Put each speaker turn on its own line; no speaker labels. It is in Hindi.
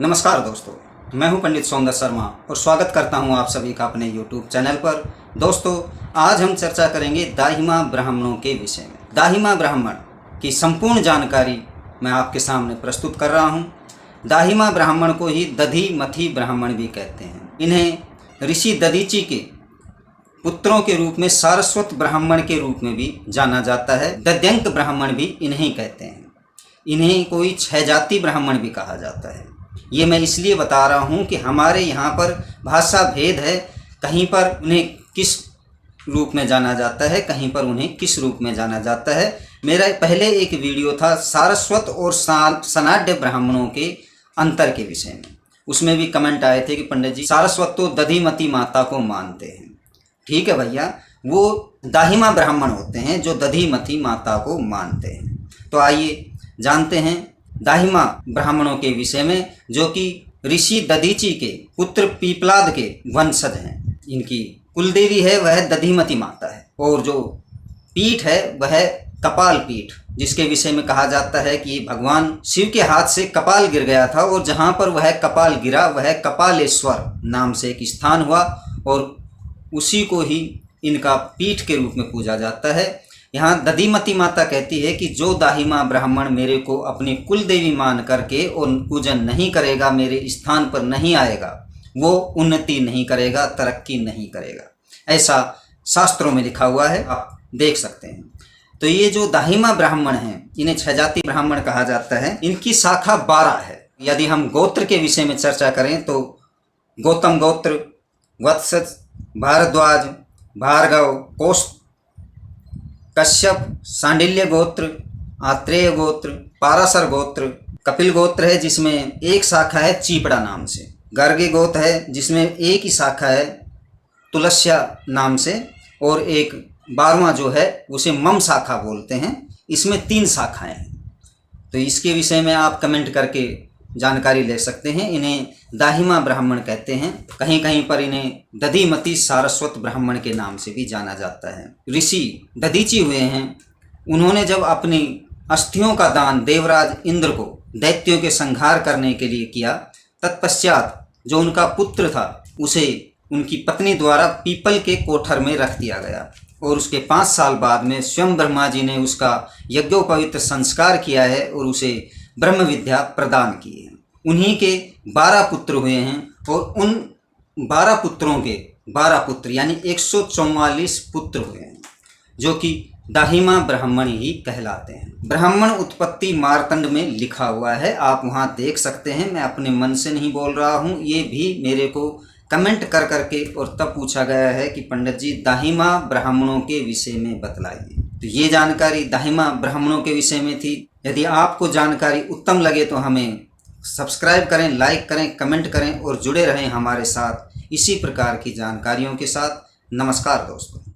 नमस्कार दोस्तों, मैं हूं पंडित सौंदर शर्मा और स्वागत करता हूं आप सभी का अपने YouTube चैनल पर। दोस्तों, आज हम चर्चा करेंगे दाहिमा ब्राह्मणों के विषय में। दाहिमा ब्राह्मण की संपूर्ण जानकारी मैं आपके सामने प्रस्तुत कर रहा हूं। दाहिमा ब्राह्मण को ही दधीमती ब्राह्मण भी कहते हैं। इन्हें ऋषि दधीचि के पुत्रों के रूप में सारस्वत ब्राह्मण के रूप में भी जाना जाता है। दध्यंक ब्राह्मण भी इन्हें कहते हैं। इन्हें कोई छह जाति ब्राह्मण भी कहा जाता है। ये मैं इसलिए बता रहा हूँ कि हमारे यहाँ पर भाषा भेद है। कहीं पर उन्हें किस रूप में जाना जाता है, कहीं पर उन्हें किस रूप में जाना जाता है। मेरा पहले एक वीडियो था सारस्वत और सनाड्य ब्राह्मणों के अंतर के विषय में। उसमें भी कमेंट आए थे कि पंडित जी सारस्वत तो दधीमती माता को मानते हैं। ठीक है भैया, वो दाहिमा ब्राह्मण होते हैं जो दधीमती माता को मानते हैं। तो आइए जानते हैं दाहिमा ब्राह्मणों के विषय में, जो कि ऋषि दधीचि के पुत्र पीपलाद के वंशज हैं। इनकी कुलदेवी है वह दधीमती माता है, और जो पीठ है वह कपाल पीठ, जिसके विषय में कहा जाता है कि भगवान शिव के हाथ से कपाल गिर गया था, और जहाँ पर वह कपाल गिरा वह कपालेश्वर नाम से एक स्थान हुआ, और उसी को ही इनका पीठ के रूप में पूजा जाता है। यहाँ दधीमती माता कहती है कि जो दाहिमा ब्राह्मण मेरे को अपनी कुल देवी मान करके और पूजन नहीं करेगा, मेरे स्थान पर नहीं आएगा, वो उन्नति नहीं करेगा, तरक्की नहीं करेगा। ऐसा शास्त्रों में लिखा हुआ है, आप देख सकते हैं। तो ये जो दाहिमा ब्राह्मण हैं, इन्हें छह जाति ब्राह्मण कहा जाता है। इनकी शाखा 12 है। यदि हम गोत्र के विषय में चर्चा करें तो गौतम गोत्र, वत्स, भारद्वाज, भार्गव, कौश, कश्यप, सांडिल्य गोत्र, आत्रेय गोत्र, पाराशर गोत्र, कपिल गोत्र है जिसमें एक शाखा है चीपड़ा नाम से, गर्गे गोत्र है जिसमें एक ही शाखा है तुलस्या नाम से, और एक 12वां जो है उसे मम शाखा बोलते हैं। इसमें 3 शाखाएं हैं। तो इसके विषय में आप कमेंट करके जानकारी ले सकते हैं। इन्हें दाहिमा ब्राह्मण कहते हैं। कहीं कहीं पर इन्हें दधीमती सारस्वत ब्राह्मण के नाम से भी जाना जाता है। ऋषि दधीचि हुए हैं। उन्होंने जब अपनी अस्थियों का दान देवराज इंद्र को दैत्यों के संहार करने के लिए किया, तत्पश्चात जो उनका पुत्र था उसे उनकी पत्नी द्वारा पीपल के कोठर में रख दिया गया, और उसके 5 साल बाद में स्वयं ब्रह्मा जी ने उसका यज्ञोपवीत संस्कार किया है और उसे ब्रह्म विद्या प्रदान की है। उन्हीं के 12 पुत्र हुए हैं, और उन 12 पुत्रों के 12 पुत्र यानी 144 पुत्र हुए हैं, जो कि दाहिमा ब्राह्मण ही कहलाते हैं। ब्राह्मण उत्पत्ति मार्तंड में लिखा हुआ है, आप वहाँ देख सकते हैं। मैं अपने मन से नहीं बोल रहा हूँ, ये भी मेरे को कमेंट कर करके और तब पूछा गया है कि पंडित जी दाहिमा ब्राह्मणों के विषय में बतलाइए। तो ये जानकारी दाहिमा ब्राह्मणों के विषय में थी। यदि आपको जानकारी उत्तम लगे तो हमें सब्सक्राइब करें, लाइक करें, कमेंट करें और जुड़े रहें हमारे साथ इसी प्रकार की जानकारियों के साथ। नमस्कार दोस्तों।